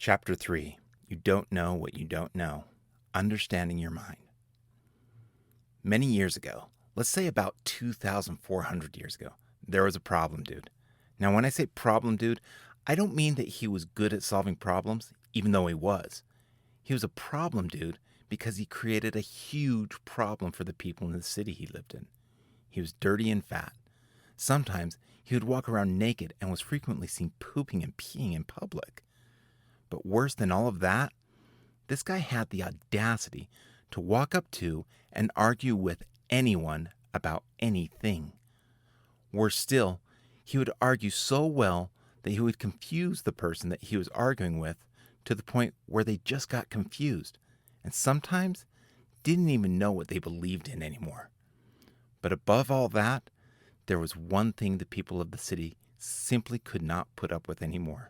Chapter 3. You Don't Know What You Don't Know. Understanding Your Mind. Many years ago, let's say about 2,400 years ago, there was a problem dude. Now, when I say problem dude, I don't mean that he was good at solving problems, even though he was. He was a problem dude because he created a huge problem for the people in the city he lived in. He was dirty and fat. Sometimes he would walk around naked and was frequently seen pooping and peeing in public. But worse than all of that, this guy had the audacity to walk up to and argue with anyone about anything. Worse still, he would argue so well that he would confuse the person that he was arguing with to the point where they just got confused and sometimes didn't even know what they believed in anymore. But above all that, there was one thing the people of the city simply could not put up with anymore.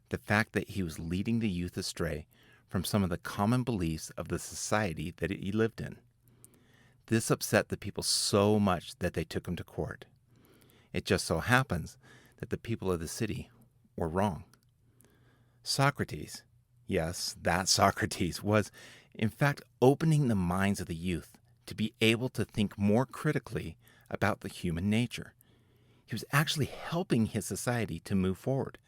The fact that he was leading the youth astray from some of the common beliefs of the society that he lived in. This upset the people so much that they took him to court. It just so happens that the people of the city were wrong. Socrates, yes, that Socrates, was in fact opening the minds of the youth to be able to think more critically about the human nature. He was actually helping his society to move forward.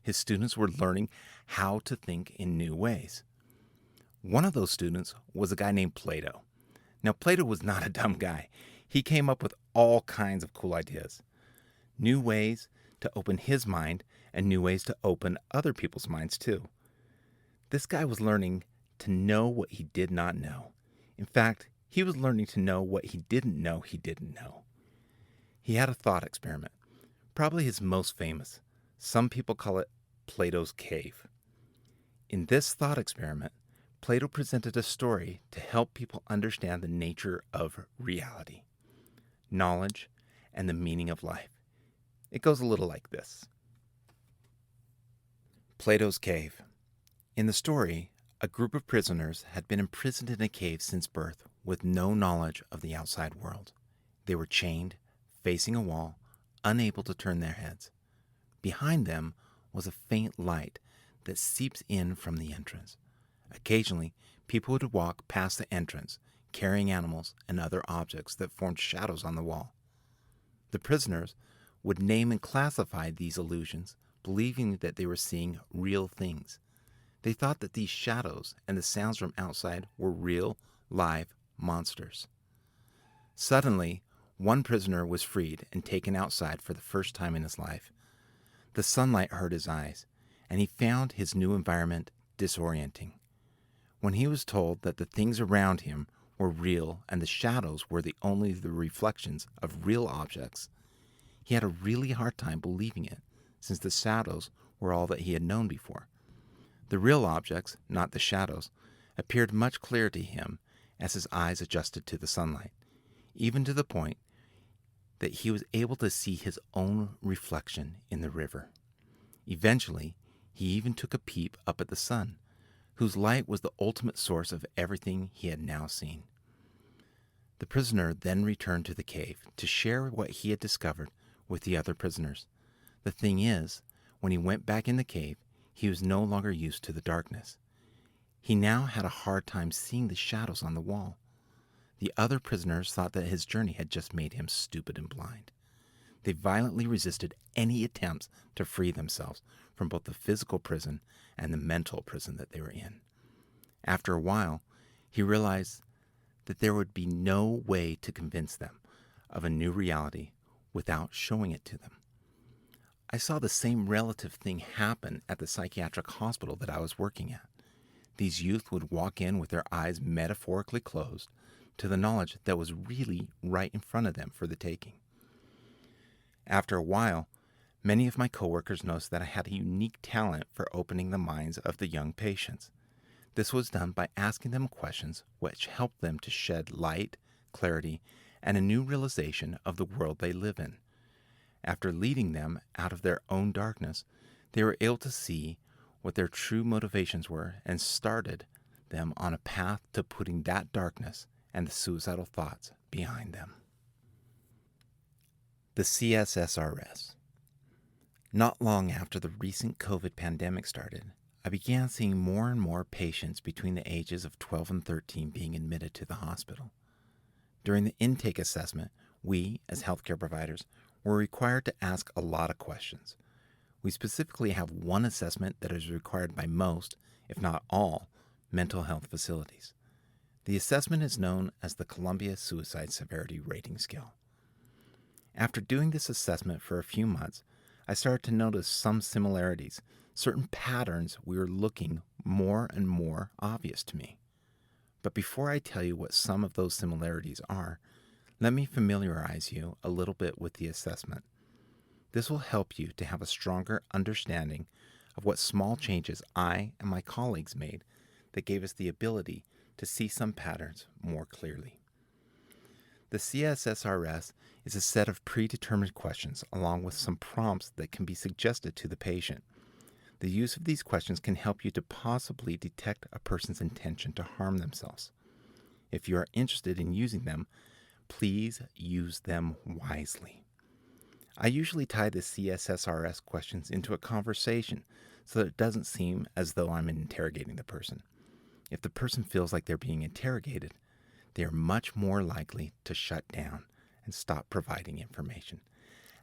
His students were learning how to think in new ways. One of those students was a guy named Plato. Now, Plato was not a dumb guy. He came up with all kinds of cool ideas. New ways to open his mind and new ways to open other people's minds too. This guy was learning to know what he did not know. In fact, he was learning to know what he didn't know he didn't know. He had a thought experiment, probably his most famous. Some people call it Plato's Cave. In this thought experiment, Plato presented a story to help people understand the nature of reality, knowledge, and the meaning of life. It goes a little like this. Plato's Cave. In the story, a group of prisoners had been imprisoned in a cave since birth with no knowledge of the outside world. They were chained, facing a wall, unable to turn their heads. Behind them was a faint light that seeps in from the entrance. Occasionally, people would walk past the entrance, carrying animals and other objects that formed shadows on the wall. The prisoners would name and classify these illusions, believing that they were seeing real things. They thought that these shadows and the sounds from outside were real, live monsters. Suddenly, one prisoner was freed and taken outside for the first time in his life. The sunlight hurt his eyes, and he found his new environment disorienting. When he was told that the things around him were real and the shadows were only the reflections of real objects, he had a really hard time believing it, since the shadows were all that he had known before. The real objects, not the shadows, appeared much clearer to him as his eyes adjusted to the sunlight, even to the point that he was able to see his own reflection in the river. Eventually, he even took a peep up at the sun, whose light was the ultimate source of everything he had now seen. The prisoner then returned to the cave to share what he had discovered with the other prisoners. The thing is, when he went back in the cave, he was no longer used to the darkness. He now had a hard time seeing the shadows on the wall. The other prisoners thought that his journey had just made him stupid and blind. They violently resisted any attempts to free themselves from both the physical prison and the mental prison that they were in. After a while, he realized that there would be no way to convince them of a new reality without showing it to them. I saw the same relative thing happen at the psychiatric hospital that I was working at. These youth would walk in with their eyes metaphorically closed to the knowledge that was really right in front of them for the taking. After a while, many of my coworkers noticed that I had a unique talent for opening the minds of the young patients. This was done by asking them questions which helped them to shed light, clarity, and a new realization of the world they live in. After leading them out of their own darkness, they were able to see what their true motivations were and started them on a path to putting that darkness and the suicidal thoughts behind them. The CSSRS. Not long after the recent COVID pandemic started, I began seeing more and more patients between the ages of 12 and 13 being admitted to the hospital. During the intake assessment, we, as healthcare providers, were required to ask a lot of questions. We specifically have one assessment that is required by most, if not all, mental health facilities. The assessment is known as the Columbia Suicide Severity Rating Scale. After doing this assessment for a few months, I started to notice some similarities, certain patterns we were looking more and more obvious to me. But before I tell you what some of those similarities are, let me familiarize you a little bit with the assessment. This will help you to have a stronger understanding of what small changes I and my colleagues made that gave us the ability to see some patterns more clearly. The CSSRS is a set of predetermined questions along with some prompts that can be suggested to the patient. The use of these questions can help you to possibly detect a person's intention to harm themselves. If you are interested in using them, please use them wisely. I usually tie the CSSRS questions into a conversation so that it doesn't seem as though I'm interrogating the person. If the person feels like they're being interrogated, they are much more likely to shut down and stop providing information.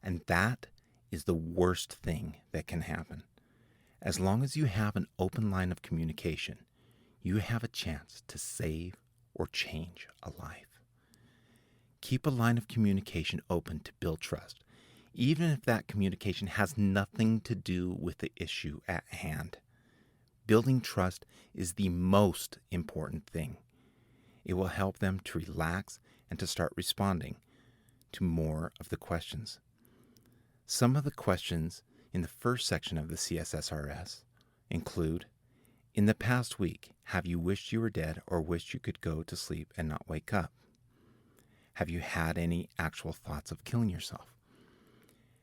And that is the worst thing that can happen. As long as you have an open line of communication, you have a chance to save or change a life. Keep a line of communication open to build trust, even if that communication has nothing to do with the issue at hand. Building trust is the most important thing. It will help them to relax and to start responding to more of the questions. Some of the questions in the first section of the CSSRS include, in the past week, have you wished you were dead or wished you could go to sleep and not wake up? Have you had any actual thoughts of killing yourself?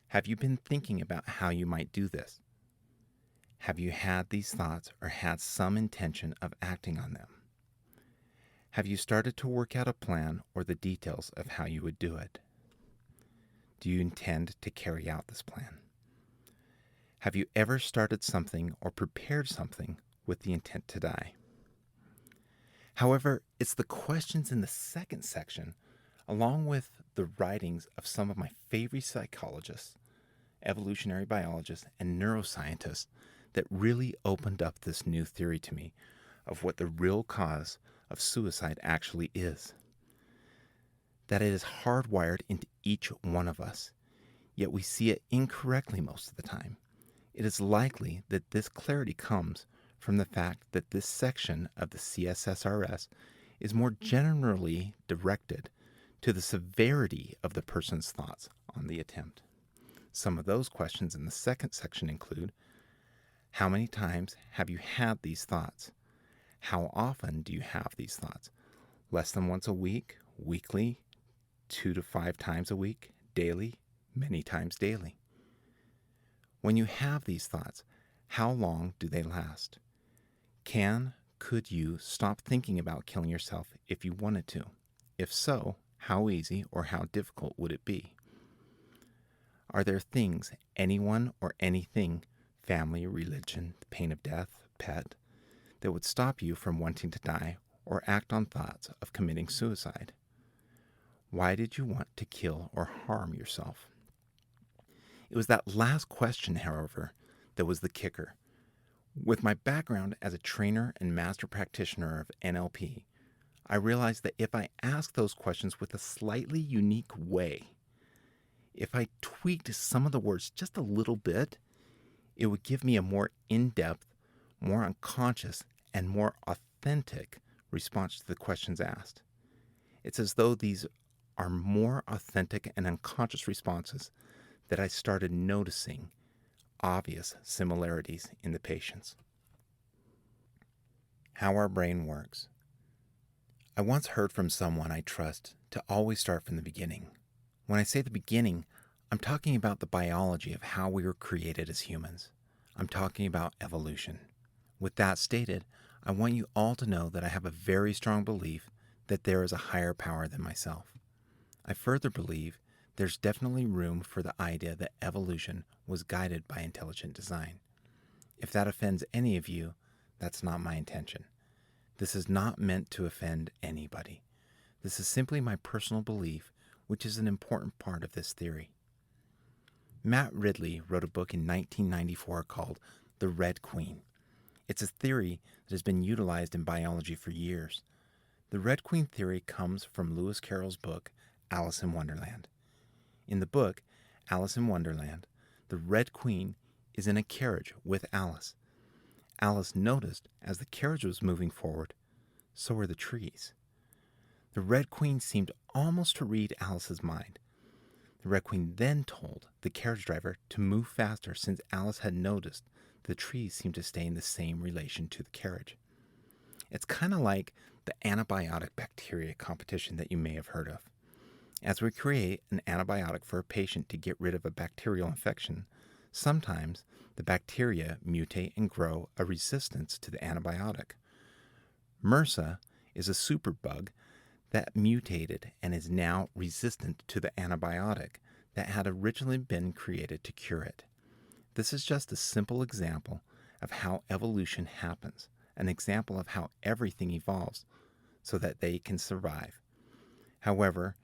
Have you been thinking about how you might do this? Have you had these thoughts or had some intention of acting on them? Have you started to work out a plan or the details of how you would do it? Do you intend to carry out this plan? Have you ever started something or prepared something with the intent to die? However, it's the questions in the second section, along with the writings of some of my favorite psychologists, evolutionary biologists, and neuroscientists that really opened up this new theory to me of what the real cause of suicide actually is. That it is hardwired into each one of us, yet we see it incorrectly most of the time. It is likely that this clarity comes from the fact that this section of the CSSRS is more generally directed to the severity of the person's thoughts on the attempt. Some of those questions in the second section include, how many times have you had these thoughts? How often do you have these thoughts? Less than once a week, weekly, 2 to 5 times a week, daily, many times daily. When you have these thoughts, how long do they last? Could you stop thinking about killing yourself if you wanted to? If so, how easy or how difficult would it be? Are there things, anyone or anything, family, religion, the pain of death, pet, that would stop you from wanting to die or act on thoughts of committing suicide? Why did you want to kill or harm yourself? It was that last question, however, that was the kicker. With my background as a trainer and master practitioner of NLP, I realized that if I asked those questions with a slightly unique way, if I tweaked some of the words just a little bit, it would give me a more in-depth, more unconscious, and more authentic response to the questions asked. It's as though these are more authentic and unconscious responses that I started noticing obvious similarities in the patients. How our brain works. I once heard from someone I trust to always start from the beginning. When I say the beginning, I'm talking about the biology of how we were created as humans. I'm talking about evolution. With that stated, I want you all to know that I have a very strong belief that there is a higher power than myself. I further believe there's definitely room for the idea that evolution was guided by intelligent design. If that offends any of you, that's not my intention. This is not meant to offend anybody. This is simply my personal belief, which is an important part of this theory. Matt Ridley wrote a book in 1994 called The Red Queen. It's a theory that has been utilized in biology for years. The Red Queen theory comes from Lewis Carroll's book, Alice in Wonderland. In the book, Alice in Wonderland, the Red Queen is in a carriage with Alice. Alice noticed as the carriage was moving forward, so were the trees. The Red Queen seemed almost to read Alice's mind. The Red Queen then told the carriage driver to move faster since Alice had noticed the trees seemed to stay in the same relation to the carriage. It's kind of like the antibiotic bacteria competition that you may have heard of. As we create an antibiotic for a patient to get rid of a bacterial infection, sometimes the bacteria mutate and grow a resistance to the antibiotic. MRSA is a superbug that mutated and is now resistant to the antibiotic that had originally been created to cure it. This is just a simple example of how evolution happens, an example of how everything evolves so that they can survive. However,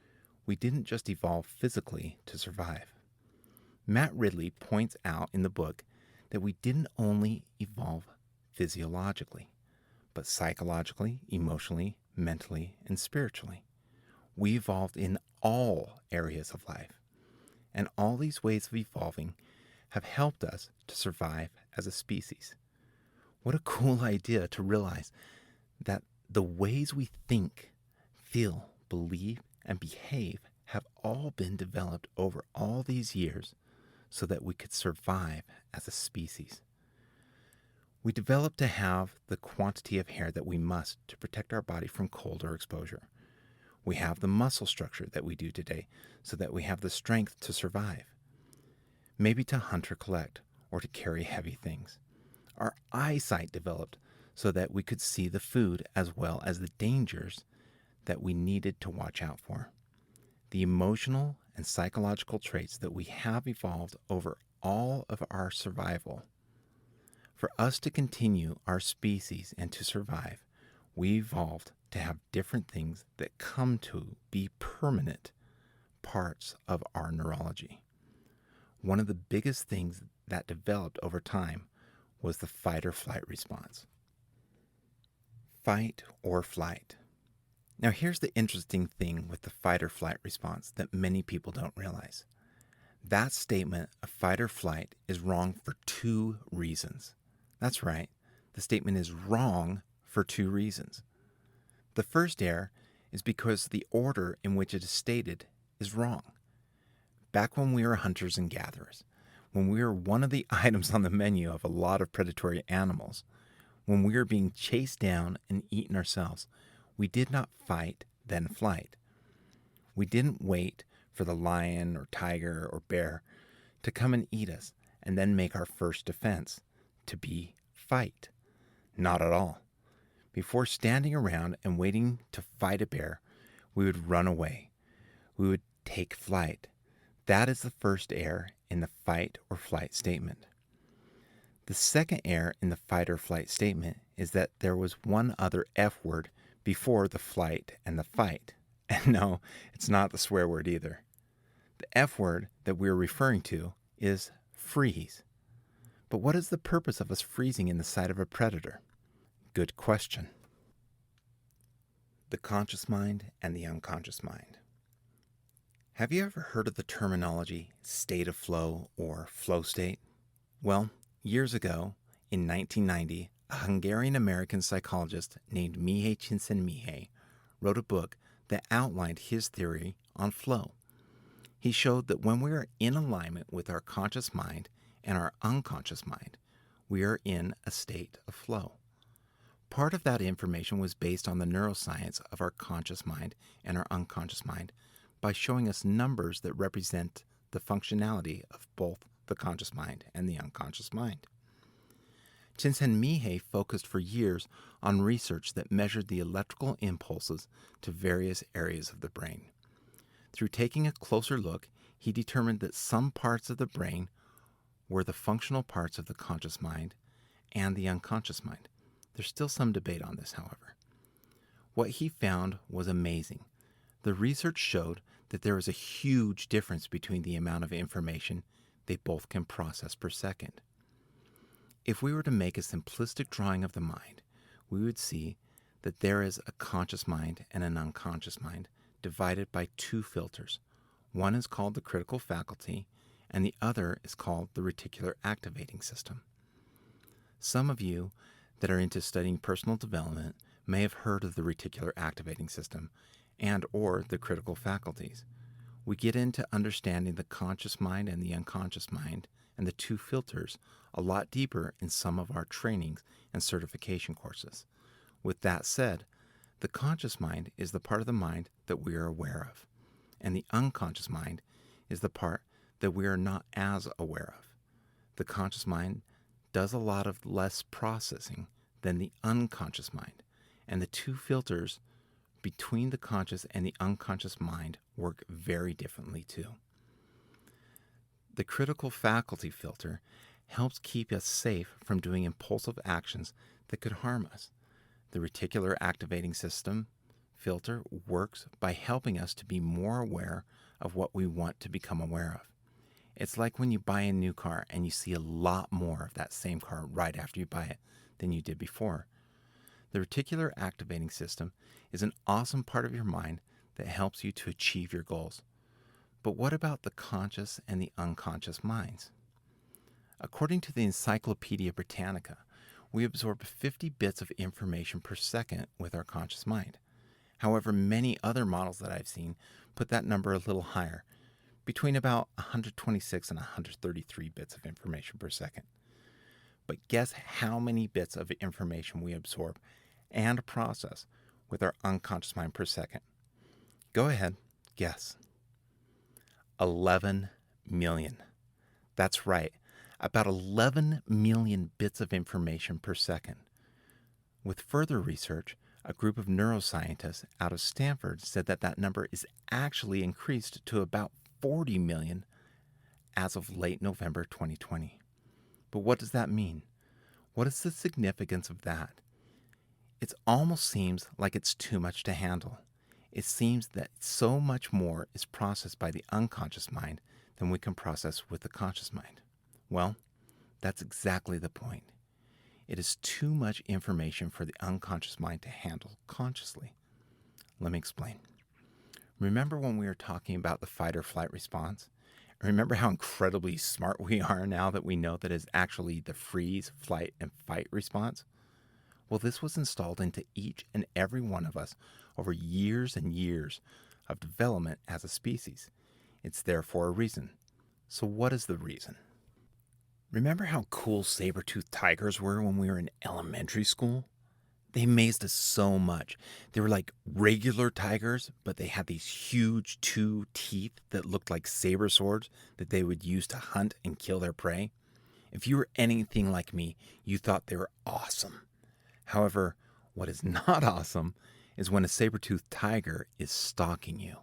we didn't just evolve physically to survive. Matt Ridley points out in the book that we didn't only evolve physiologically, but psychologically, emotionally, mentally, and spiritually. We evolved in all areas of life, and all these ways of evolving have helped us to survive as a species. What a cool idea to realize that the ways we think, feel, believe, and behave have all been developed over all these years so that we could survive as a species. We developed to have the quantity of hair that we must to protect our body from cold or exposure. We have the muscle structure that we do today so that we have the strength to survive. Maybe to hunt or collect, or to carry heavy things. Our eyesight developed so that we could see the food as well as the dangers that we needed to watch out for. The emotional and psychological traits that we have evolved over all of our survival. For us to continue our species and to survive, we evolved to have different things that come to be permanent parts of our neurology. One of the biggest things that developed over time was the fight or flight response. Fight or flight. Now here's the interesting thing with the fight or flight response that many people don't realize. That statement of fight or flight is wrong for 2 reasons. That's right, the statement is wrong for 2 reasons. The first error is because the order in which it is stated is wrong. Back when we were hunters and gatherers, when we were one of the items on the menu of a lot of predatory animals, when we were being chased down and eaten ourselves, we did not fight, then flight. We didn't wait for the lion or tiger or bear to come and eat us and then make our first defense, to be fight. Not at all. Before standing around and waiting to fight a bear, we would run away. We would take flight. That is the first error in the fight or flight statement. The second error in the fight or flight statement is that there was one other F word before the flight and the fight. And no, it's not the swear word either. The F word that we're referring to is freeze. But what is the purpose of us freezing in the sight of a predator? Good question. The conscious mind and the unconscious mind. Have you ever heard of the terminology state of flow or flow state? Well, years ago, in 1990, a Hungarian-American psychologist named Mihaly Csikszentmihalyi wrote a book that outlined his theory on flow. He showed that when we are in alignment with our conscious mind and our unconscious mind, we are in a state of flow. Part of that information was based on the neuroscience of our conscious mind and our unconscious mind by showing us numbers that represent the functionality of both the conscious mind and the unconscious mind. Csikszentmihalyi focused for years on research that measured the electrical impulses to various areas of the brain. Through taking a closer look, he determined that some parts of the brain were the functional parts of the conscious mind, and the unconscious mind. There's still some debate on this, however. What he found was amazing. The research showed that there is a huge difference between the amount of information they both can process per second. If we were to make a simplistic drawing of the mind, we would see that there is a conscious mind and an unconscious mind divided by two filters. One is called the critical faculty, and the other is called the reticular activating system. Some of you that are into studying personal development may have heard of the reticular activating system and or the critical faculties. We get into understanding the conscious mind and the unconscious mind and the two filters a lot deeper in some of our trainings and certification courses. With that said, the conscious mind is the part of the mind that we are aware of, and the unconscious mind is the part that we are not as aware of. The conscious mind does a lot of less processing than the unconscious mind, and the two filters between the conscious and the unconscious mind work very differently too. The critical faculty filter helps keep us safe from doing impulsive actions that could harm us. The reticular activating system filter works by helping us to be more aware of what we want to become aware of. It's like when you buy a new car and you see a lot more of that same car right after you buy it than you did before. The reticular activating system is an awesome part of your mind that helps you to achieve your goals. But what about the conscious and the unconscious minds? According to the Encyclopedia Britannica, we absorb 50 bits of information per second with our conscious mind. However, many other models that I've seen put that number a little higher, between about 126 and 133 bits of information per second. But guess how many bits of information we absorb and process with our unconscious mind per second? Go ahead, guess. 11 million. That's right, about 11 million bits of information per second. With further research, a group of neuroscientists out of Stanford said that that number is actually increased to about 40 million as of late November 2020. But what does that mean? What is the significance of that? It almost seems like it's too much to handle. It seems that so much more is processed by the unconscious mind than we can process with the conscious mind. Well, that's exactly the point. It is too much information for the unconscious mind to handle consciously. Let me explain. Remember when we were talking about the fight or flight response? Remember how incredibly smart we are now that we know that it's actually the freeze, flight, and fight response? Well, this was installed into each and every one of us over years and years of development as a species. It's there for a reason. So what is the reason? Remember how cool saber-toothed tigers were when we were in elementary school? They amazed us so much. They were like regular tigers, but they had these huge two teeth that looked like saber swords that they would use to hunt and kill their prey. If you were anything like me, you thought they were awesome. However, what is not awesome is when a saber-toothed tiger is stalking you.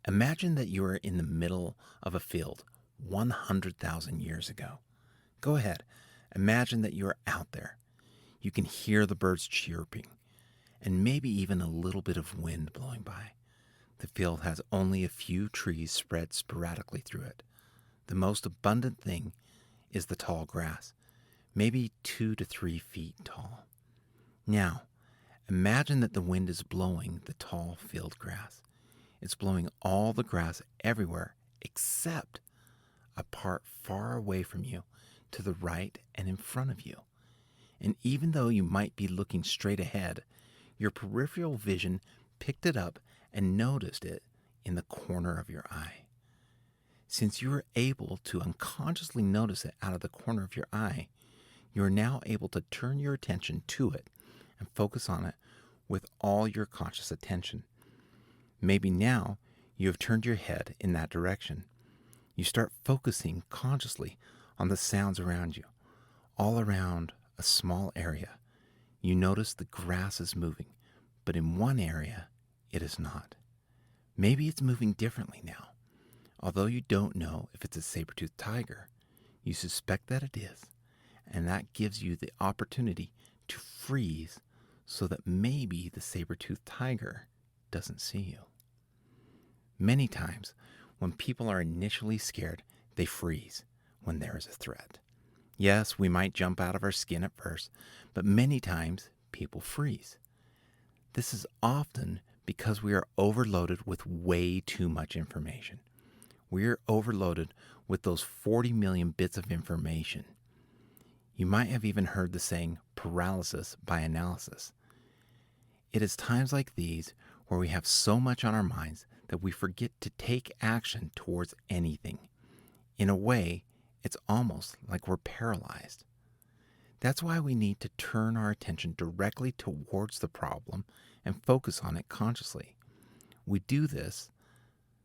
Imagine that you are in the middle of a field 100,000 years ago. Go ahead, imagine that you are out there. You can hear the birds chirping, and maybe even a little bit of wind blowing by. The field has only a few trees spread sporadically through it. The most abundant thing is the tall grass, maybe 2 to 3 feet tall. Now, imagine that the wind is blowing the tall field grass. It's blowing all the grass everywhere except a part far away from you, to the right and in front of you. And even though you might be looking straight ahead, your peripheral vision picked it up and noticed it in the corner of your eye. Since you are able to unconsciously notice it out of the corner of your eye, you are now able to turn your attention to it and focus on it with all your conscious attention. Maybe now you have turned your head in that direction. You start focusing consciously on the sounds around you, all around a small area. You notice the grass is moving, but in one area it is not. Maybe it's moving differently now. Although you don't know if it's a saber-toothed tiger, you suspect that it is, and that gives you the opportunity to freeze so that maybe the saber-toothed tiger doesn't see you. Many times, when people are initially scared, they freeze when there is a threat. Yes, we might jump out of our skin at first, but many times people freeze. This is often because we are overloaded with way too much information. We are overloaded with those 40 million bits of information. You might have even heard the saying paralysis by analysis. It is times like these where we have so much on our minds that we forget to take action towards anything. In a way, it's almost like we're paralyzed. That's why we need to turn our attention directly towards the problem and focus on it consciously. We do this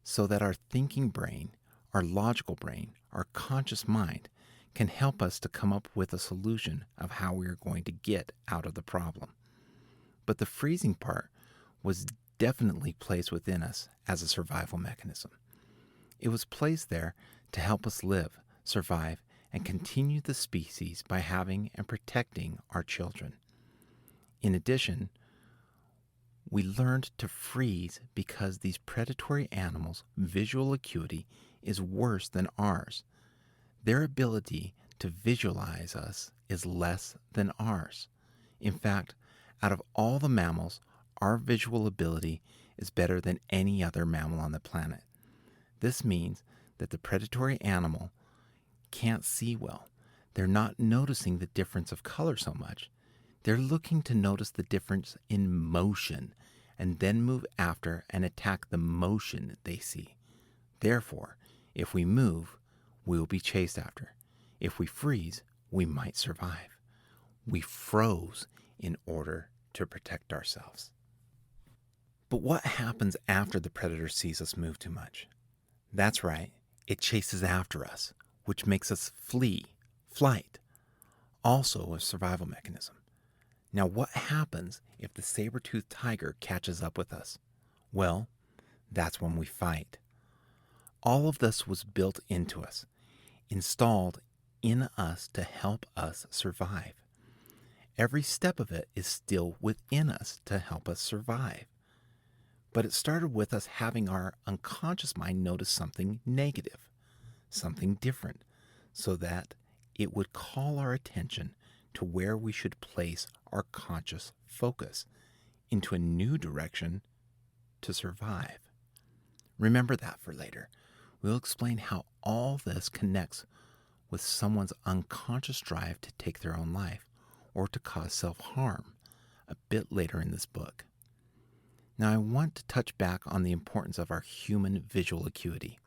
so that our thinking brain, our logical brain, our conscious mind can help us to come up with a solution of how we are going to get out of the problem. But the freezing part was definitely placed within us as a survival mechanism. It was placed there to help us live, survive, and continue the species by having and protecting our children. In addition, we learned to freeze because these predatory animals' visual acuity is worse than ours. Their ability to visualize us is less than ours. In fact, out of all the mammals, our visual ability is better than any other mammal on the planet. This means that the predatory animal can't see well. They're not noticing the difference of color so much. They're looking to notice the difference in motion and then move after and attack the motion they see. Therefore, if we move, we will be chased after. If we freeze, we might survive. We froze in order to protect ourselves. But what happens after the predator sees us move too much? That's right, it chases after us, which makes us flee, flight, also a survival mechanism. Now, what happens if the saber-toothed tiger catches up with us? Well, that's when we fight. All of this was built into us, installed in us to help us survive. Every step of it is still within us to help us survive. But it started with us having our unconscious mind notice something negative, something different, so that it would call our attention to where we should place our conscious focus into a new direction to survive. Remember that for later. We'll explain how all this connects with someone's unconscious drive to take their own life or to cause self-harm a bit later in this book. Now, I want to touch back on the importance of our human visual acuity.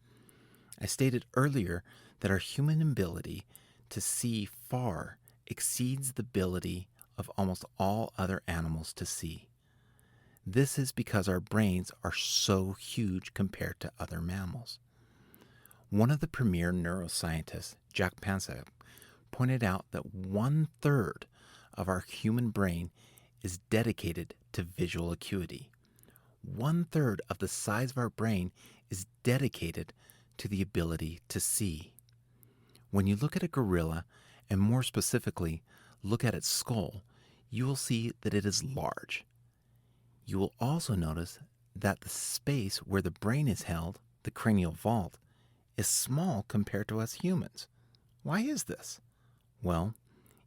I stated earlier that our human ability to see far exceeds the ability of almost all other animals to see. This is because our brains are so huge compared to other mammals. One of the premier neuroscientists, Jack Pansek, pointed out that 1/3 of our human brain is dedicated to visual acuity. 1/3 of the size of our brain is dedicated to the ability to see. When you look at a gorilla, and more specifically, look at its skull, you will see that it is large. You will also notice that the space where the brain is held, the cranial vault, is small compared to us humans. Why is this? Well,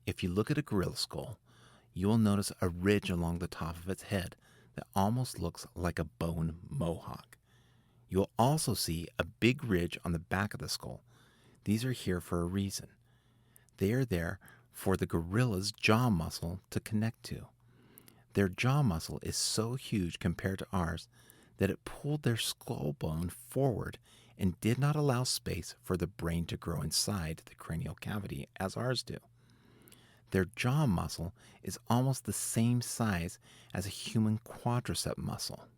if you look at a gorilla skull, you will notice a ridge along the top of its head that almost looks like a bone mohawk. You'll also see a big ridge on the back of the skull. These are here for a reason. They are there for the gorilla's jaw muscle to connect to. Their jaw muscle is so huge compared to ours that it pulled their skull bone forward and did not allow space for the brain to grow inside the cranial cavity as ours do. Their jaw muscle is almost the same size as a human quadricep muscle.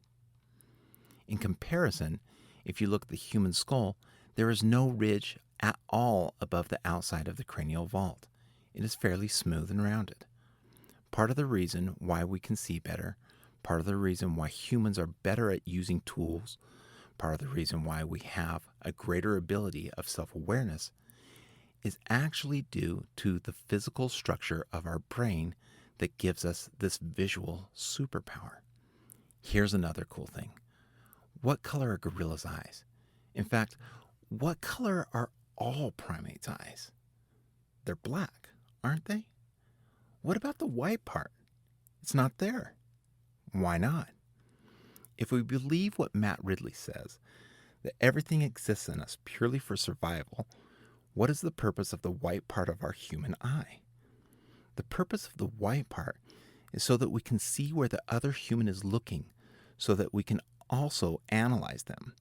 In comparison, if you look at the human skull, there is no ridge at all above the outside of the cranial vault. It is fairly smooth and rounded. Part of the reason why we can see better, part of the reason why humans are better at using tools, part of the reason why we have a greater ability of self-awareness is actually due to the physical structure of our brain that gives us this visual superpower. Here's another cool thing. What color are gorillas' eyes? In fact, what color are all primates' eyes? They're black, aren't they? What about the white part? It's not there. Why not? If we believe what Matt Ridley says, that everything exists in us purely for survival, what is the purpose of the white part of our human eye? The purpose of the white part is so that we can see where the other human is looking, so that we can also analyze them.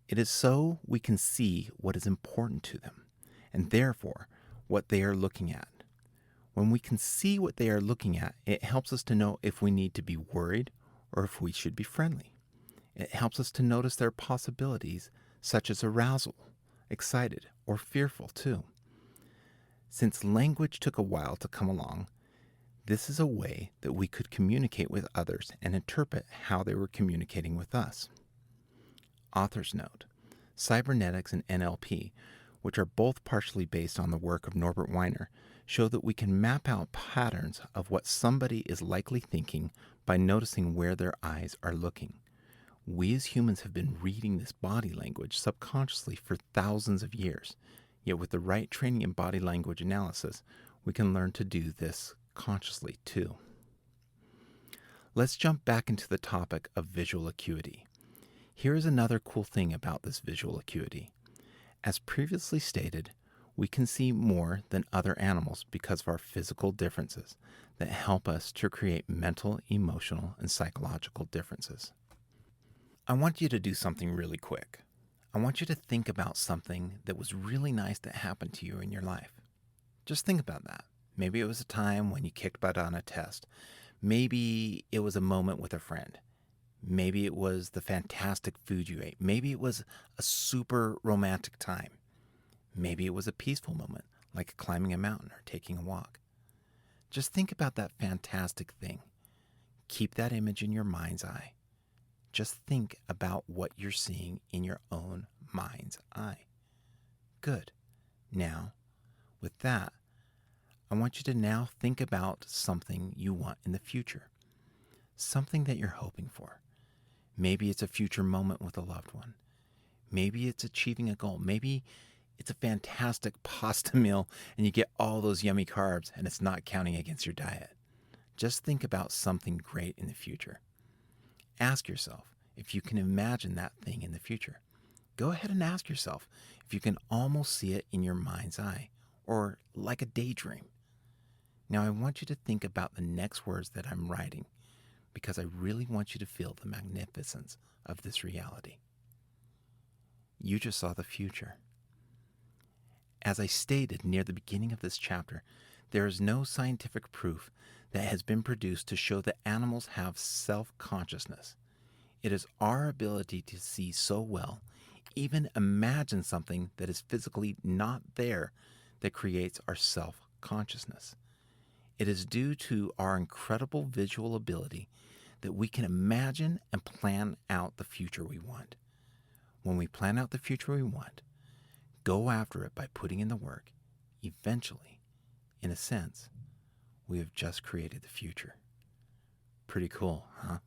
It is so we can see what is important to them, and therefore what they are looking at. When we can see what they are looking at, it helps us to know if we need to be worried or if we should be friendly. It helps us to notice their possibilities, such as arousal, excited, or fearful too. Since language took a while to come along, this is a way that we could communicate with others and interpret how they were communicating with us. Author's note: cybernetics and NLP, which are both partially based on the work of Norbert Weiner, show that we can map out patterns of what somebody is likely thinking by noticing where their eyes are looking. We as humans have been reading this body language subconsciously for thousands of years, yet with the right training in body language analysis, we can learn to do this consciously too. Let's jump back into the topic of visual acuity. Here is another cool thing about this visual acuity. As previously stated, we can see more than other animals because of our physical differences that help us to create mental, emotional, and psychological differences. I want you to do something really quick. I want you to think about something that was really nice that happened to you in your life. Just think about that. Maybe it was a time when you kicked butt on a test. Maybe it was a moment with a friend. Maybe it was the fantastic food you ate. Maybe it was a super romantic time. Maybe it was a peaceful moment, like climbing a mountain or taking a walk. Just think about that fantastic thing. Keep that image in your mind's eye. Just think about what you're seeing in your own mind's eye. Good. Now, with that, I want you to now think about something you want in the future. Something that you're hoping for. Maybe it's a future moment with a loved one. Maybe it's achieving a goal. Maybe it's a fantastic pasta meal and you get all those yummy carbs and it's not counting against your diet. Just think about something great in the future. Ask yourself if you can imagine that thing in the future. Go ahead and ask yourself if you can almost see it in your mind's eye or like a daydream. Now I want you to think about the next words that I'm writing because I really want you to feel the magnificence of this reality. You just saw the future. As I stated near the beginning of this chapter, there is no scientific proof that has been produced to show that animals have self-consciousness. It is our ability to see so well, even imagine something that is physically not there, that creates our self-consciousness. It is due to our incredible visual ability that we can imagine and plan out the future we want. When we plan out the future we want, go after it by putting in the work. Eventually, in a sense, we have just created the future. Pretty cool, huh?